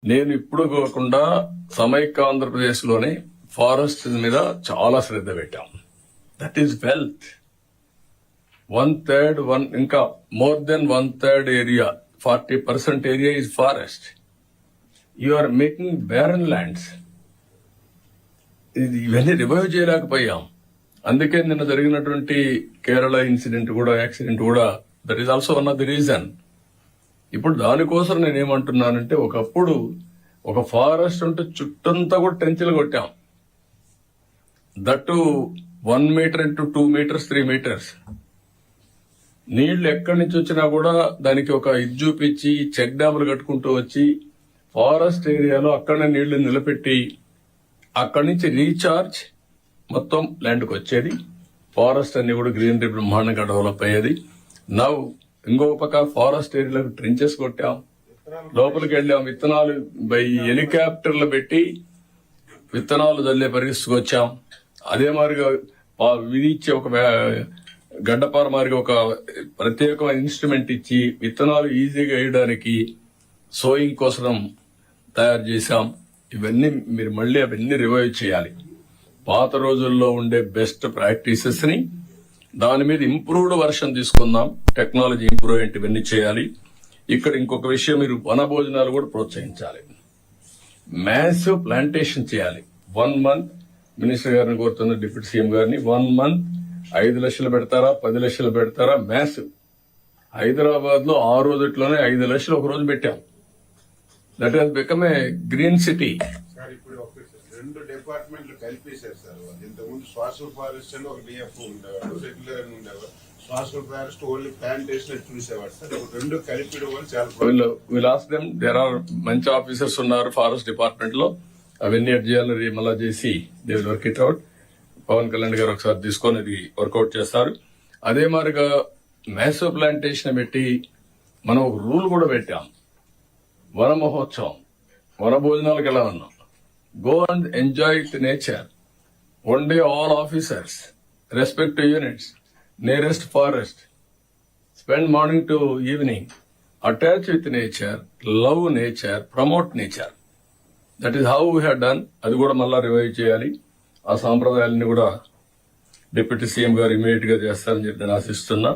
నేను ఇప్పుడు కాకుండా సమైక్య ఆంధ్రప్రదేశ్ లోని ఫారెస్ట్ మీద చాలా శ్రద్ధ పెట్టాం. That is wealth. 1/3 ఇంకా more than 1/3 area 40% area is forest. You are making barren lands. ఇవన్నీ రివైవ్ చేయలేకపోయాం. అందుకే నిన్న జరిగినటువంటి కేరళ ఇన్సిడెంట్ కూడా యాక్సిడెంట్ కూడా that is also one of the reason. ఇప్పుడు దానికోసం నేనేమంటున్నానంటే, ఒకప్పుడు ఒక ఫారెస్ట్ ఉంటే చుట్టంతా కూడా టెంచులు కొట్టాం. That 1 meter into 2 meters 3 meters. నీళ్లు ఎక్కడి నుంచి వచ్చినా కూడా దానికి ఒక ఇది చూపించి చెక్ డ్యాములు కట్టుకుంటూ వచ్చి ఫారెస్ట్ ఏరియాలో అక్కడనే నీళ్లు నిలబెట్టి అక్కడి నుంచి రీఛార్జ్ మొత్తం ల్యాండ్కి వచ్చేది. ఫారెస్ట్ అన్ని కూడా గ్రీనరీ బ్రహ్మాండంగా డెవలప్ అయ్యేది. నవ్ ఇంకో పక్క ఫారెస్ట్ ఏరియాలకు ట్రెంచెస్ కొట్టాం, లోపలికి వెళ్ళాం, విత్తనాలు బై హెలికాప్టర్లు పెట్టి విత్తనాలు జల్లే పరిస్థితికి వచ్చాం. అదే మాదిరిగా విధించి ఒక గడ్డపార మాదిరిగా ఒక ప్రత్యేకమైన ఇన్స్ట్రుమెంట్ ఇచ్చి విత్తనాలు ఈజీగా వేయడానికి సోయింగ్ కోసం తయారు చేశాం. ఇవన్నీ మీరు మళ్ళీ అవన్నీ రివైవ్ చేయాలి. పాత రోజుల్లో ఉండే బెస్ట్ ప్రాక్టీసెస్ ని దాని మీద ఇంప్రూవ్డ్ వర్షన్ తీసుకుందాం. టెక్నాలజీ ఇంప్రూవ్ ఏంటి ఇవన్నీ చేయాలి. ఇక్కడ ఇంకొక విషయం, మీరు వన భోజనాలు కూడా ప్రోత్సహించాలి. మ్యాసివ్ ప్లాంటేషన్ చేయాలి. 1 మంత్ మినిస్టర్ గారిని కోరుతున్న, డిప్యూటీ సీఎం గారిని, 1 మంత్ 5 లక్షలు పెడతారా 10 లక్షలు పెడతారా? మ్యాసివ్. హైదరాబాద్ లో 6 రోజుల్లోనే 5 లక్షలు ఒక రోజు పెట్టాం. That has become a green city. Sir ఇప్పుడు రెండు డిపార్ట్మెంట్లు కలిపేశారు సార్. ఇంతకుముందు సోషల్ ఫారెస్ట్ అని ఒక డిఎఫ్ ఉండేవాడు, రెగ్యులర్ అని ఉండేవాడు. సోషల్ ఫారెస్ట్ ఓన్లీ ప్లాంటేషన్ చూసేవాడు సార్. రెండు కలిపి will ask them. There are మంచి ఆఫీసర్స్ ఉన్నారు ఫారెస్ట్ డిపార్ట్మెంట్ లో. అవన్నీ ఎడ్ చేయాలని మళ్ళా చేసి they will work it out. Pawan Kalyan గారు ఒకసారి తీసుకొని ఇది వర్కౌట్ చేస్తారు. అదే మాదిరిగా మ్యాసివ్ ప్లాంటేషన్ పెట్టి మనం ఒక రూల్ కూడా పెట్టాం. వన మహోత్సవం, వన భోజనాలకు వెళ్ళాలన్నాం. Go and enjoy the nature. 1 day all officers, respect to units, nearest forest, spend morning to evening, attach with nature, love nature, promote nature. That is how we have done. అది కూడా మళ్ళా రివైవ్ చేయాలి. ఆ సాంప్రదాయాలని కూడా deputy CM గారు immediate గా చేస్తారని చెప్పి నేను ఆశిస్తున్నా.